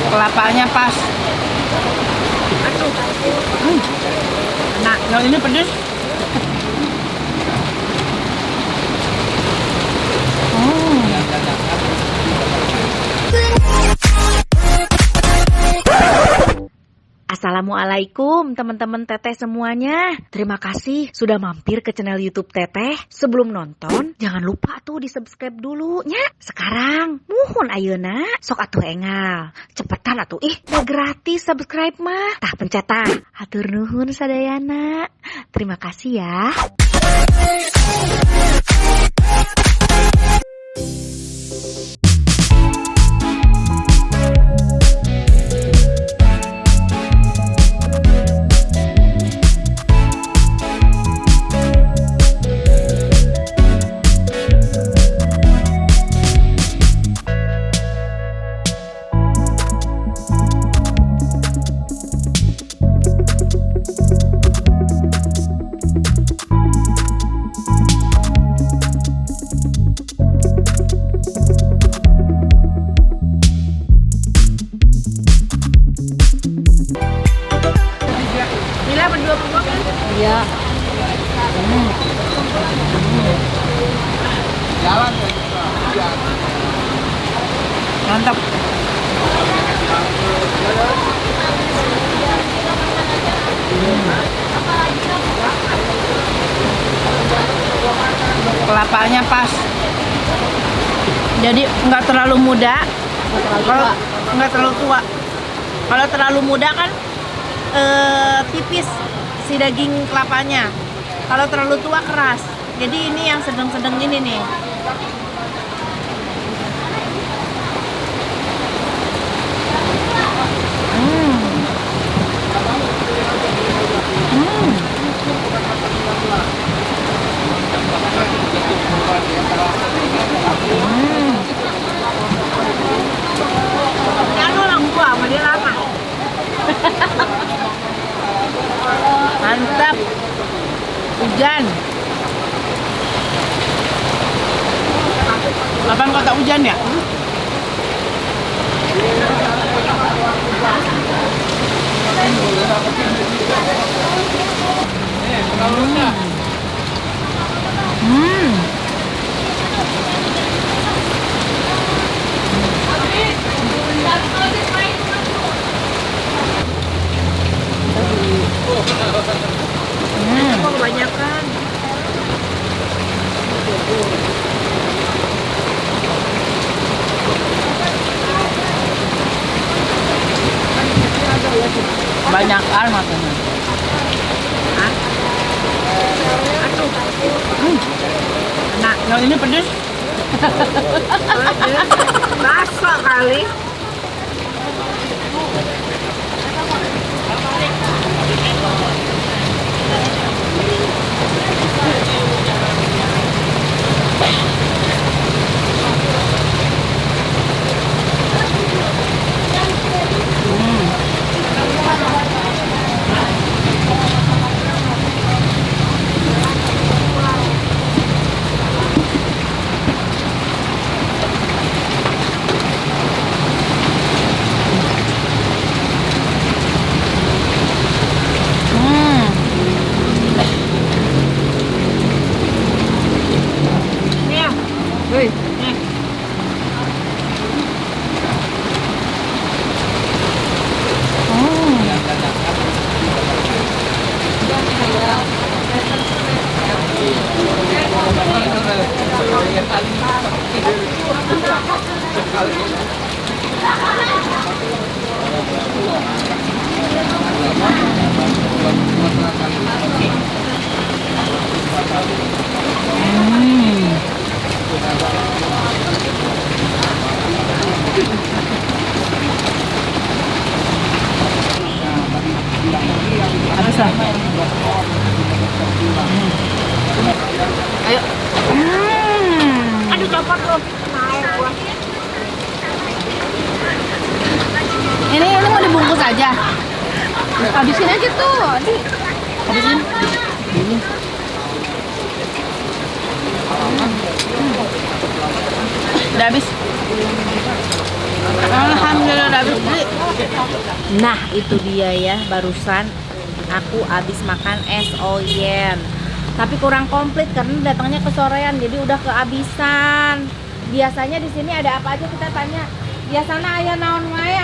Kelapanya pas. Nah, yang ini pedes. Assalamualaikum teman-teman Teteh semuanya. Terima kasih sudah mampir ke channel YouTube Teteh. Sebelum nonton, jangan lupa tuh di subscribe dulu nya. Sekarang, muhun ayeuna, sok atuh engal. Cepetan atuh, udah gratis subscribe mah. Tah pencet tah. Hatur nuhun sadayana. Terima kasih ya. Iya. Jalan mantap. Kelapanya pas. Jadi nggak terlalu muda, kalau nggak terlalu tua. Kalau terlalu muda kan tipis si daging kelapanya. Kalau terlalu tua keras. Jadi ini yang sedang-sedang ini nih. Yang orang tua sama dia lama. Mantap. Hujan. Kapan kota hujan ya? Kok kebanyakan? Banyakan matanya. Nah, yang ini pedes. Rasa kali. Habis lah. Ayo. Aduh copot loh. Ini mau dibungkus aja. Habisin aja tuh. Habisin. Ini. Udah habis. Alhamdulillah udah habis beli. Nah itu dia ya, barusan aku habis makan es oyen. Tapi kurang komplit karena datangnya kesorean, jadi udah kehabisan. Biasanya di sini ada apa aja kita tanya. Biasanya aya naon wae,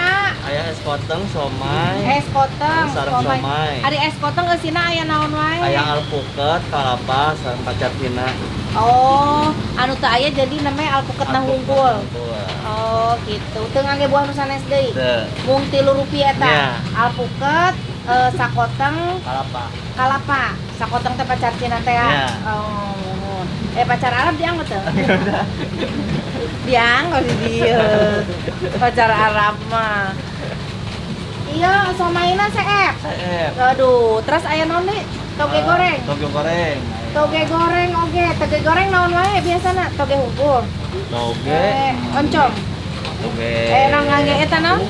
Aya es koteng, somai. Es koteng, sareng somai. Ada es koteng eusina aya naon wae. Aya alpuket, kalapa, sareng pacar tina. Oh, anu teu aya jadi namanya alpuket nah hungkul. Hungkul. Oh, gitu. Teu ngangge buah nu sanes deui. Teu. Mung 3 rupiah eta. Ya. Alpuket, sakoteng, Kalapa. kalapa. Sakoteng teh pacar Cina teh. Ya. Oh, mohon. Pacar Arab dianggot teu? Dianggot di dieu. Pacar Arab mah. Iya, somaina seep. Seep. Aduh, terus aya naon deui? Toge goreng. Toge goreng. Toge goreng oge. Toge goreng naon wae biasana? Toge hungkul. Toge. Oncom. Toge. Nang ngangge eta naon?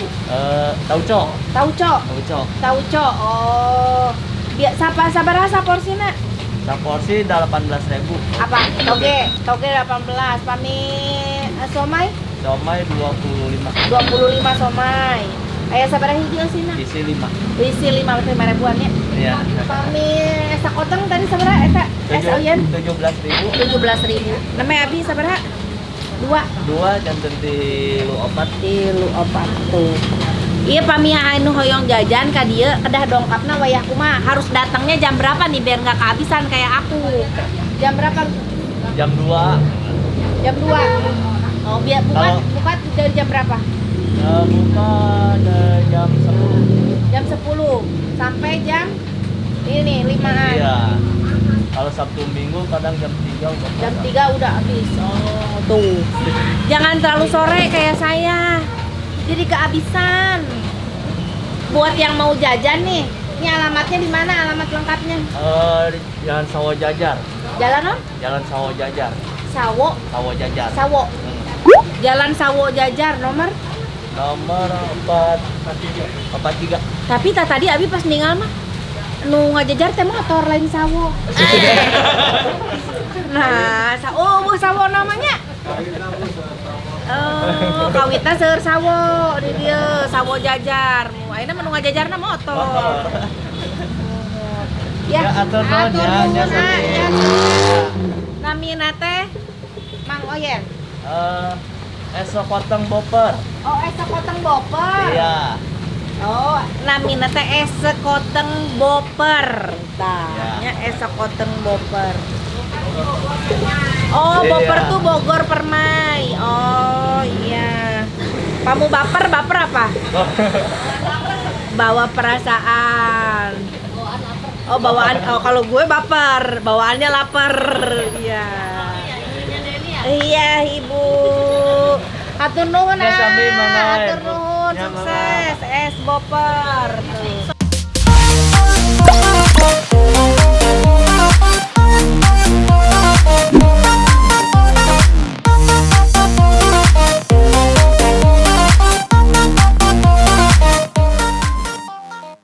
Tauco. Tauco. Tauco. Tauco. Oh. Sabaraha porsina? Saporsi 18.000. Apa? Toge 18. Pami somai Somai 25. 25 somai. Aya sabaraha hiji eusina? Isi 5. Isi 5 ribuan ya. Iya. Pami es koteng tadi sabaraha eta? Es oyen 17.000. 17.000. Namanya abi sabaraha? 2 janten tilu opat. tuh. Iya pamia anu hoyong jajan ka dieu kedah dongkapna wayah kumaha harus datangnya jam berapa nih biar nggak kehabisan kayak aku. Jam berapa? Jam 2. Jam 2. Oh, biar buka dari jam berapa? Buka dari jam 10. Jam 10 sampai jam ini 5-an. Iya. Kalau Sabtu Minggu kadang jam 3 udah. Jam 3 udah habis. Oh, tuh. Jangan terlalu sore kayak saya. Jadi kehabisan. Buat yang mau jajan nih, ini alamatnya di mana? Alamat lengkapnya? Jalan Sawo Jajar. Jalan apa? Jalan Sawo Jajar. Sawo. Sawo Jajar. Sawo. Jalan Sawo Jajar nomor. Nomor 43. Tapi tadi Abi pas ninggal mah nu ngajajar teh motor lain sawo. Nah, sawo namanya. Oh, kawitna seueur sawo di dieu, sawo jajar. Ayeuna mah nu ngajajarna motor. Ya, atur nuhun ya. Ya. Namina teh Mang Oyen. Es koteng boper. Oh, es koteng boper. Iya. Oh, namina teh es koteng boper. Tah, Ya. nya es koteng boper. Oh, Iya. boper tuh Bogor Permai. Oh, iya. Kamu baper apa? Bawa perasaan. Oh, bawaan. Oh, kalau gue baper, bawaannya lapar. Iya. Iya, Ibu. Hatur nuhun, Ya, sambil mangan. hatur nuhun, Ya, sukses. Es boper. Tuh.